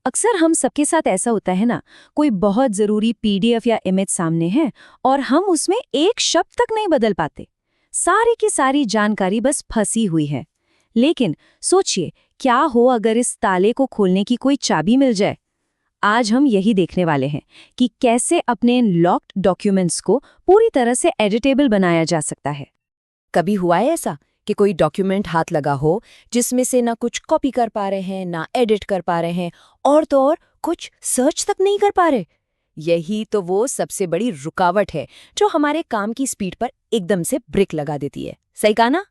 अक्सर हम सबके साथ ऐसा होता है ना, कोई बहुत जरूरी पीडीएफ या इमेज सामने है और हम उसमें एक शब्द तक नहीं बदल पाते। सारी की सारी जानकारी बस फंसी हुई है। लेकिन सोचिए, क्या हो अगर इस ताले को खोलने की कोई चाबी मिल जाए। आज हम यही देखने वाले हैं कि कैसे अपने इन लॉक्ड डॉक्यूमेंट्स को पूरी तरह से एडिटेबल बनाया जा सकता है। कभी हुआ है ऐसा कि कोई डॉक्यूमेंट हाथ लगा हो जिसमें से ना कुछ कॉपी कर पा रहे हैं ना एडिट कर पा रहे हैं, और तो और कुछ सर्च तक नहीं कर पा रहे। यही तो वो सबसे बड़ी रुकावट है जो हमारे काम की स्पीड पर एकदम से ब्रेक लगा देती है। सही कहा ना?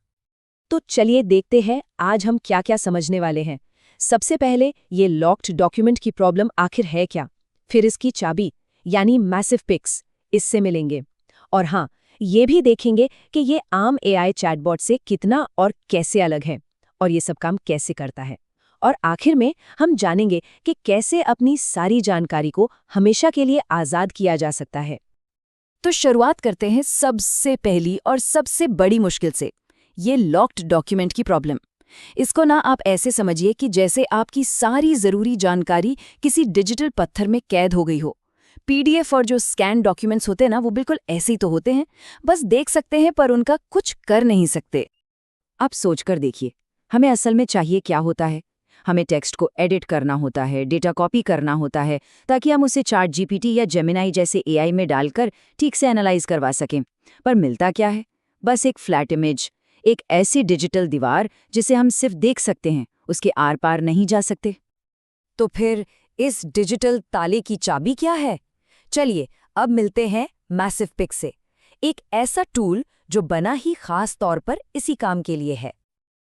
तो चलिए देखते हैं आज हम क्या क्या समझने वाले हैं। सबसे पहले ये लॉक्ड डॉक्यूमेंट की प्रॉब्लम आखिर है क्या, फिर इसकी चाबी यानी मैसिव पिक्स, इससे मिलेंगे। और हाँ, ये भी देखेंगे कि ये आम एआई चैटबॉट से कितना और कैसे अलग है और ये सब काम कैसे करता है। और आखिर में हम जानेंगे कि कैसे अपनी सारी जानकारी को हमेशा के लिए आज़ाद किया जा सकता है। तो शुरुआत करते हैं सबसे पहली और सबसे बड़ी मुश्किल से, ये लॉक्ड डॉक्यूमेंट की प्रॉब्लम। इसको ना आप ऐसे समझिए कि जैसे आपकी सारी ज़रूरी जानकारी किसी डिजिटल पत्थर में कैद हो गई हो। पीडीएफ और जो स्कैन डॉक्यूमेंट्स होते हैं ना, वो बिल्कुल ऐसे ही तो होते हैं, बस देख सकते हैं पर उनका कुछ कर नहीं सकते। आप सोचकर देखिए, हमें असल में चाहिए क्या होता है। हमें टेक्स्ट को एडिट करना होता है, डेटा कॉपी करना होता है, ताकि हम उसे चैट जीपीटी या जेमिनाई जैसे एआई में डालकर ठीक से एनालाइज करवा सकें। पर मिलता क्या है? बस एक फ्लैट इमेज, एक ऐसी डिजिटल दीवार जिसे हम सिर्फ देख सकते हैं, उसके आर पार नहीं जा सकते। तो फिर इस डिजिटल ताले की चाबी क्या है? चलिए अब मिलते हैं मैसिव पिक्स से, एक ऐसा टूल जो बना ही खास तौर पर इसी काम के लिए है।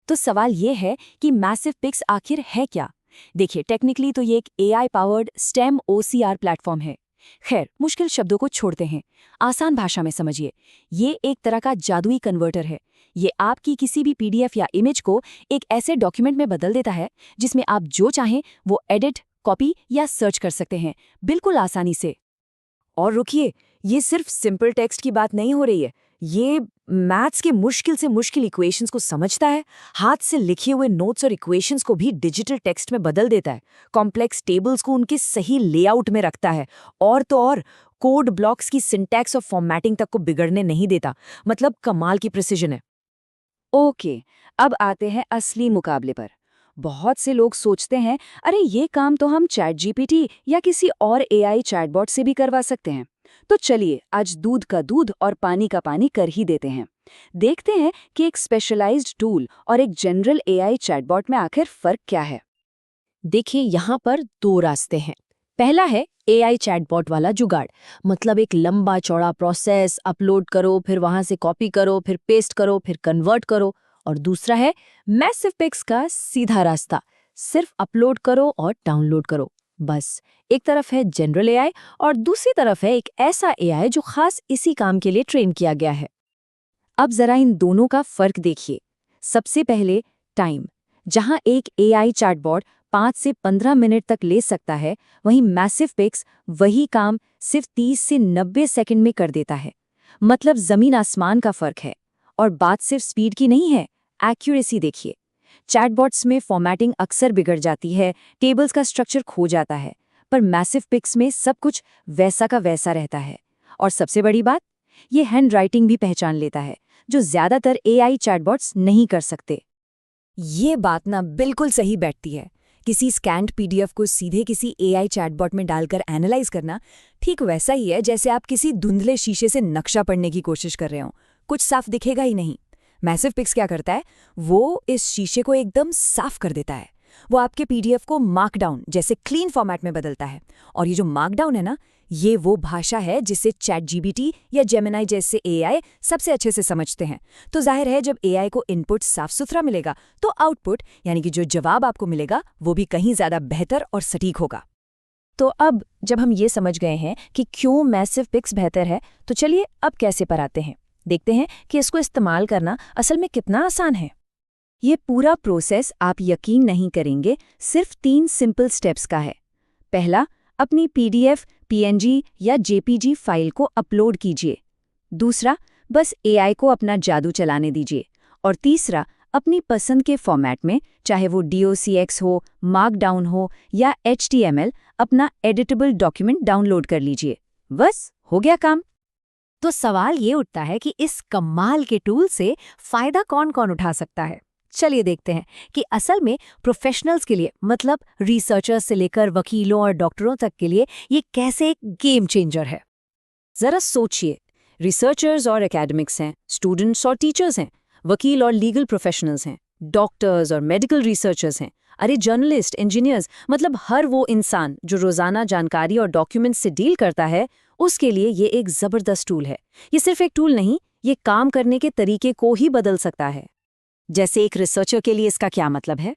तो सवाल ये है कि मैसिव पिक्स आखिर है क्या? देखिए, टेक्निकली तो ये एक AI powered stem OCR platform है। खैर, मुश्किल शब्दों को छोड़ते हैं, आसान भाषा में समझिए। ये एक तरह का जादुई कन्वर्टर है। ये आपकी किसी भी पीडीएफ या इमेज को एक ऐसे डॉक्यूमेंट में बदल देता है जिसमें आप जो चाहें वो एडिट, कॉपी या सर्च कर सकते हैं, बिल्कुल आसानी से। और रुकिए, ये सिर्फ सिंपल टेक्स्ट की बात नहीं हो रही है, ये मैथ्स के मुश्किल से मुश्किल इक्वेशंस को समझता है, हाथ से लिखे हुए नोट्स और इक्वेशंस को भी डिजिटल टेक्स्ट में बदल देता है, कॉम्प्लेक्स टेबल्स को उनके सही लेआउट में रखता है, और तो और कोड ब्लॉक्स की सिंटैक्स और फॉर्मेटिंग तक को बिगड़ने नहीं देता। मतलब कमाल की प्रिसिजन है। ओके, अब आते हैं असली मुकाबले पर। बहुत से लोग सोचते हैं, अरे ये काम तो हम चैट जीपीटी या किसी और एआई चैटबॉट से भी करवा सकते हैं। तो चलिए आज दूध का दूध और पानी का पानी कर ही देते हैं। देखते हैं कि एक स्पेशलाइज्ड टूल और एक जनरल एआई चैटबॉट में आखिर फर्क क्या है। देखिए, यहाँ पर दो रास्ते हैं। पहला है एआई चैटबॉट वाला जुगाड़, मतलब एक लंबा चौड़ा प्रोसेस, अपलोड करो, फिर वहां से कॉपी करो, फिर पेस्ट करो, फिर कन्वर्ट करो। और दूसरा है मैसिव पिक्स का सीधा रास्ता, सिर्फ अपलोड करो और डाउनलोड करो, बस। एक तरफ है जनरल एआई और दूसरी तरफ है एक ऐसा एआई जो खास इसी काम के लिए ट्रेन किया गया है। अब जरा इन दोनों का फर्क देखिए। सबसे पहले टाइम। जहां एक एआई चैटबॉट 5 से 15 मिनट तक ले सकता है, वहीं मैसिव पिक्स वही काम सिर्फ 30 से 90 सेकंड में कर देता है। मतलब जमीन आसमान का फर्क है। और बात सिर्फ स्पीड की नहीं है, एक्यूरेसी देखिए। चैटबॉट्स में फॉर्मेटिंग अक्सर बिगड़ जाती है, टेबल्स का स्ट्रक्चर खो जाता है, पर मैसिव पिक्स में सब कुछ वैसा का वैसा रहता है। और सबसे बड़ी बात, ये हैंड राइटिंग भी पहचान लेता है, जो ज्यादातर एआई चैटबॉट्स नहीं कर सकते। ये बात ना बिल्कुल सही बैठती है। किसी स्कैन्ड पीडीएफ को सीधे किसी एआई चैटबॉट में डालकर एनालाइज करना ठीक वैसा ही है जैसे आप किसी धुंधले शीशे से नक्शा पढ़ने की कोशिश कर रहे हो, कुछ साफ दिखेगा ही नहीं। मैसिव पिक्स क्या करता है, वो इस शीशे को एकदम साफ कर देता है। वो आपके पीडीएफ को मार्कडाउन जैसे क्लीन फॉर्मेट में बदलता है। और ये जो मार्कडाउन है ना, ये वो भाषा है जिसे चैट जीपीटी या जेमिनाई जैसे एआई सबसे अच्छे से समझते हैं। तो जाहिर है, जब एआई को इनपुट साफ सुथरा मिलेगा तो आउटपुट यानी कि जो जवाब आपको मिलेगा वो भी कहीं ज़्यादा बेहतर और सटीक होगा। तो अब जब हम ये समझ गए हैं कि क्यों मैसिव पिक्स बेहतर है, तो चलिए अब कैसे पर आते हैं। देखते हैं कि इसको इस्तेमाल करना असल में कितना आसान है। ये पूरा प्रोसेस आप यकीन नहीं करेंगे, सिर्फ 3 सिंपल स्टेप्स का है। पहला, अपनी पीडीएफ, पीएनजी या जेपीजी फाइल को अपलोड कीजिए। दूसरा, बस एआई को अपना जादू चलाने दीजिए। और तीसरा, अपनी पसंद के फॉर्मेट में, चाहे वो DOCX हो, मार्कडाउन हो या HTML, अपना एडिटेबल डॉक्यूमेंट डाउनलोड कर लीजिए। बस हो गया काम। तो सवाल ये उठता है कि इस कमाल के टूल से फायदा कौन कौन उठा सकता है। चलिए देखते हैं कि असल में प्रोफेशनल्स के लिए, मतलब रिसर्चर्स से लेकर वकीलों और डॉक्टरों तक के लिए ये कैसे एक गेम चेंजर है। जरा सोचिए, रिसर्चर्स और एकेडमिक्स हैं, स्टूडेंट्स और टीचर्स हैं, वकील और लीगल प्रोफेशनल्स हैं, डॉक्टर्स और मेडिकल रिसर्चर्स हैं, अरे जर्नलिस्ट, इंजीनियर्स, मतलब हर वो इंसान जो रोजाना जानकारी और डॉक्यूमेंट्स से डील करता है, उसके लिए ये एक जबरदस्त टूल है। ये सिर्फ एक टूल नहीं, ये काम करने के तरीके को ही बदल सकता है। जैसे एक रिसर्चर के लिए इसका क्या मतलब है?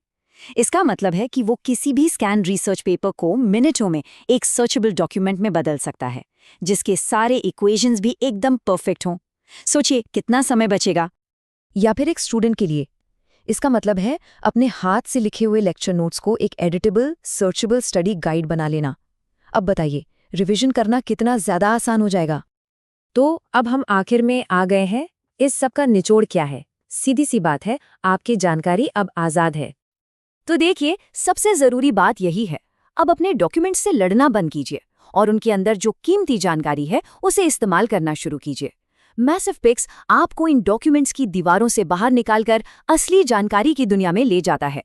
इसका मतलब है कि वो किसी भी स्कैन रिसर्च पेपर को मिनटों में एक सर्चेबल डॉक्यूमेंट में बदल सकता है, जिसके सारे इक्वेशंस भी एकदम परफेक्ट हों। सोचिए कितना समय बचेगा। या फिर एक स्टूडेंट के लिए इसका मतलब है अपने हाथ से लिखे हुए लेक्चर नोट्स को एक एडिटेबल, सर्चेबल स्टडी गाइड बना लेना। अब बताइए, रिवीजन करना कितना ज़्यादा आसान हो जाएगा। तो अब हम आखिर में आ गए हैं। इस सब का निचोड़ क्या है? सीधी सी बात है, आपकी जानकारी अब आज़ाद है। तो देखिए, सबसे ज़रूरी बात यही है, अब अपने डॉक्यूमेंट्स से लड़ना बंद कीजिए और उनके अंदर जो कीमती जानकारी है उसे इस्तेमाल करना शुरू कीजिए। मैसिव पिक्स आपको इन डॉक्यूमेंट्स की दीवारों से बाहर निकालकर असली जानकारी की दुनिया में ले जाता है।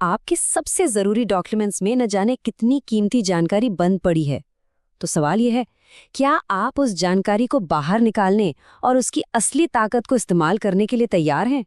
आपके सबसे ज़रूरी डॉक्यूमेंट्स में न जाने कितनी कीमती जानकारी बंद पड़ी है। तो सवाल यह है, क्या आप उस जानकारी को बाहर निकालने और उसकी असली ताकत को इस्तेमाल करने के लिए तैयार हैं?